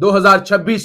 2026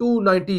290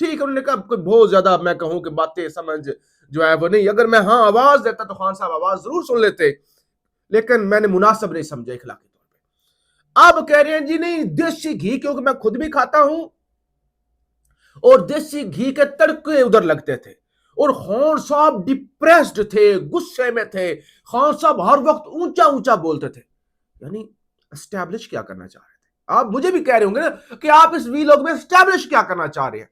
ٹھیک ہے, انہوں نے کہا کوئی بہت زیادہ میں کہوں کہ باتیں سمجھ جو ہے وہ نہیں, اگر میں ہاں آواز دیتا تو خان صاحب آواز ضرور سن لیتے, لیکن میں نے مناسب نہیں سمجھا اخلاقی طور پہ. اب کہہ رہے ہیں جی نہیں دیسی گھی, کیونکہ میں خود بھی کھاتا ہوں اور دیسی گھی کے تڑکے ادھر لگتے تھے, اور خان صاحب ڈپریسڈ تھے, غصے میں تھے, خان صاحب ہر وقت اونچا اونچا بولتے تھے. یعنی اسٹیبلش کیا کرنا چاہ رہے تھے؟ آپ مجھے بھی کہہ رہے ہوں گے نا کہ آپ اس ویلاگ میں اسٹیبلش کیا کرنا چاہ رہے ہیں.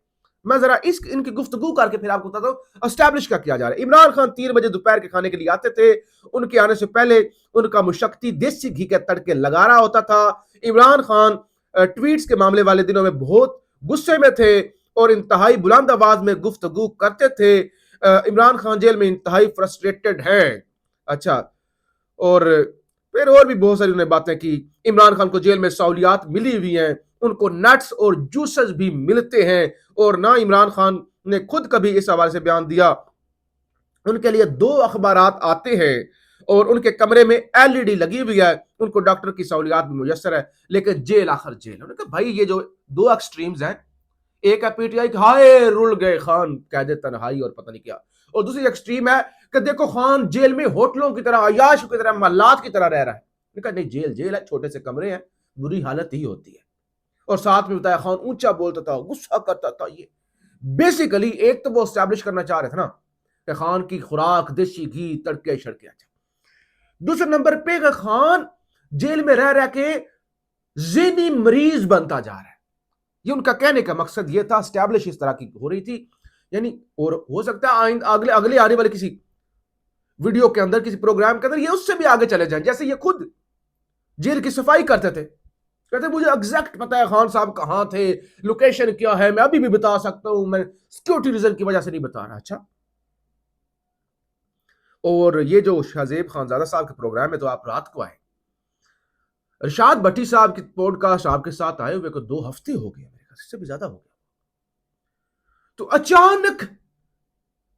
میں ذرا ان کی گفتگو کر کے پھر آپ کو بتاتا ہوں اسٹیبلش کیا جا رہا ہے. عمران خان 3 بجے دوپہر کے کھانے کے لیے آتے تھے, ان کے آنے سے پہلے ان کا مشقتی دیسی گھی کے تڑکے لگا رہا ہوتا تھا. عمران خان ٹویٹس کے معاملے والے دنوں میں بہت غصے میں تھے اور انتہائی بلند آواز میں گفتگو کرتے تھے. عمران خان جیل میں انتہائی فرسٹریٹڈ ہیں. اچھا, اور پھر اور بھی بہت ساری انہیں باتیں کی. عمران خان کو جیل میں سہولیات ملی ہوئی ہیں, ان کو نٹس اور جوسز بھی ملتے ہیں, اور نہ عمران خان نے خود کبھی اس حوالے سے بیان دیا. ان کے لیے 2 اخبارات آتے ہیں اور ان کے کمرے میں LED لگی ہوئی ہے, ان کو ڈاکٹر کی سہولیات بھی میسر ہے, لیکن جیل آخر جیل. انہوں نے کہا بھائی یہ جو 2 ایکسٹریمز ہیں, ایک ہے PTI کہ ہائے رول گئے خان قید تنہائی اور پتہ نہیں کیا, اور دوسری ایکسٹریم ہے کہ دیکھو خان جیل میں ہوٹلوں کی طرح, عیاشوں کی طرح, محلات کی طرح رہ رہا ہے. کہا نہیں جیل ہے, چھوٹے سے کمرے ہیں, بری حالت ہی ہوتی ہے. اور ساتھ میں بتایا خان اونچا بولتا تھا, غصہ کرتا تھا. یہ بیسیکلی ایک تو وہ اسٹیبلش کرنا چاہ رہے تھے نا کہ خان کی خوراک دیسی گھی تڑکے شڑکے. اچھا, دوسرے نمبر پہ کہ خان جیل میں رہ کے ذہنی مریض بنتا جا رہا ہے. یہ ان کا کہنے کا مقصد یہ تھا, اسٹیبلش اس طرح کی ہو رہی تھی. یعنی اور ہو سکتا ہے اگلے آنے والے کسی ویڈیو کے اندر, کسی پروگرام کے اندر یہ اس سے بھی آگے چلے جائیں. جیسے یہ خود جیل کی صفائی کرتے تھے, کہتے مجھے ایگزیکٹ پتا ہے خان صاحب کہاں تھے, لوکیشن کیا ہے, میں ابھی بھی بتا سکتا ہوں, میں سیکورٹی ریزن کی وجہ سے نہیں بتا رہا. اچھا, اور یہ جو شہزیب خانزادہ صاحب کے پروگرام ہے تو آپ رات کو آئے, ارشاد بھٹی صاحب کی پوڈ کاسٹ آپ کے ساتھ آئے ہوئے کو 2 ہفتے ہو گئے, اس سے بھی زیادہ ہو گیا. تو اچانک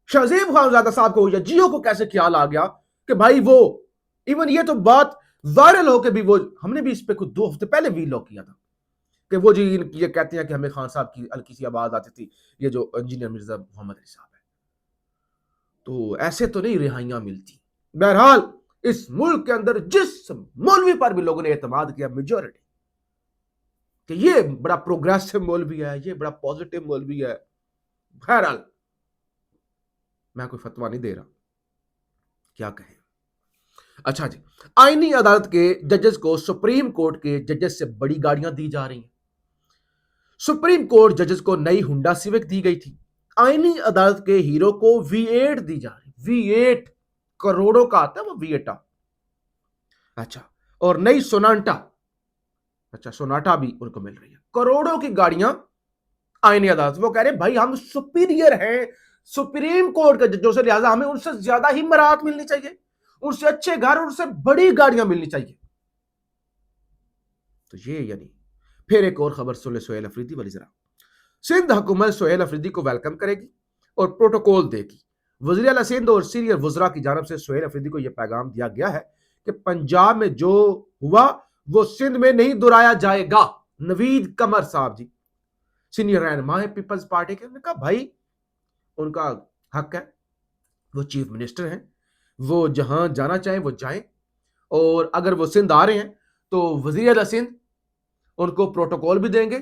شہزیب خانزادہ صاحب کو یا جیو کو کیسے خیال آ گیا کہ بھائی وہ ایون یہ تو بات وائرل ہو کے بھی, وہ ہم نے بھی اس پہ کچھ 2 ہفتے پہلے ویلاگ کیا تھا کہ وہ جی یہ کہتے ہیں کہ ہمیں خان صاحب کی ہلکی سی آواز آتی تھی, یہ جو انجینئر مرزا محمد علی صاحب ہے. تو ایسے تو نہیں رہائیاں ملتی. بہرحال اس ملک کے اندر جس مولوی پر بھی لوگوں نے اعتماد کیا, میجورٹی, کہ یہ بڑا پروگریسو مولوی ہے, یہ بڑا پازیٹیو مولوی ہے. بہرحال میں کوئی فتویٰ نہیں دے رہا, کیا کہیں. اچھا جی, آئینی عدالت کے ججز کو سپریم کورٹ کے ججز سے بڑی گاڑیاں دی جا رہی ہیں. سپریم کورٹ ججز کو نئی ہنڈا سیوک دی گئی تھی. آئینی عدالت کے ہیرو کو V8 دی جا رہی. V8 کروڑوں کا آتا ہے وہ V8. اچھا, اور نئی سوناٹا, اچھا سوناٹا بھی ان کو مل رہی ہے. کروڑوں کی گاڑیاں آئینی عدالت. وہ کہہ رہے بھائی ہم سپیریئر ہیں سپریم کورٹ کے ججوں سے, لہذا ہمیں ان سے زیادہ ہی برات ملنی چاہیے, ان سے اچھے گھر, ان سے بڑی گاڑیاں ملنی چاہیے. تو یہ یعنی پھر ایک اور خبر سن لے سہیل افریدی والی ذرا. سندھ حکومت سہیل افریدی کو ویلکم کرے گی اور پروٹوکول دے گی. وزیر اعلیٰ سندھ اور سینئر وزراء کی جانب سے سہیل افریدی کو یہ پیغام دیا گیا ہے کہ پنجاب میں جو ہوا وہ سندھ میں نہیں دہرایا جائے گا. نوید قمر صاحب جی سینئر رہنما ہے پیپلز پارٹی کے, نے کہا بھائی ان کا حق ہے, وہ چیف منسٹر ہیں, وہ جہاں جانا چاہیں وہ جائیں, اور اگر وہ سندھ آ رہے ہیں تو وزیر اعلیٰ سندھ ان کو پروٹوکول بھی دیں گے,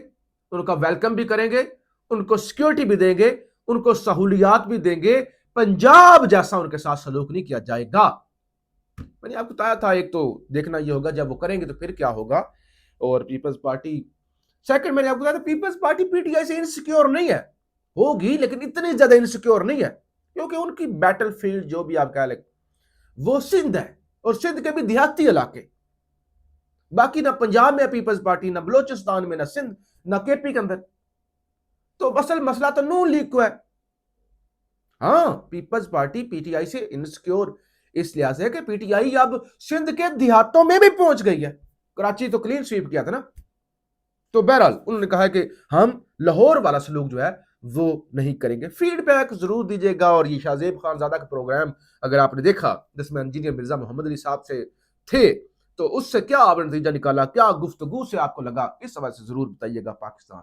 ان کا ویلکم بھی کریں گے, ان کو سیکیورٹی بھی دیں گے, ان کو سہولیات بھی دیں گے. پنجاب جیسا ان کے ساتھ سلوک نہیں کیا جائے گا. میں نے آپ کو بتایا تھا, ایک تو دیکھنا یہ ہوگا جب وہ کریں گے تو پھر کیا ہوگا. اور پیپلز پارٹی سیکنڈ, میں نے آپ کو بتایا تھا پیپلز پارٹی PTI سے انسیکیور نہیں ہے, ہوگی لیکن اتنی زیادہ انسیکیور نہیں ہے, کیونکہ ان کی بیٹل فیلڈ جو بھی آپ کہہ لیں وہ سندھ ہے, اور سندھ کے بھی دیہاتی علاقے. باقی نہ پنجاب میں پیپلز پارٹی, نہ بلوچستان میں, نہ سندھ, نہ KP کے اندر. تو اصل مسئلہ تو نون لیگ کو ہے. ہاں پیپلز پارٹی PTI سے انسیکیور اس لحاظ سے ہے کہ PTI اب سندھ کے دیہاتوں میں بھی پہنچ گئی ہے. کراچی تو کلین سویپ کیا تھا نا. تو بہرحال انہوں نے کہا کہ ہم لاہور والا سلوک جو ہے وہ نہیں کریں گے. فیڈ بیک ضرور دیجیے گا. اور یہ شہزیب خانزادہ کا پروگرام اگر آپ نے دیکھا جس میں انجینئر مرزا محمد علی صاحب سے تھے, تو اس سے کیا آپ نے نتیجہ نکالا, کیا گفتگو سے آپ کو لگا, اس حوالے سے ضرور بتائیے گا. پاکستان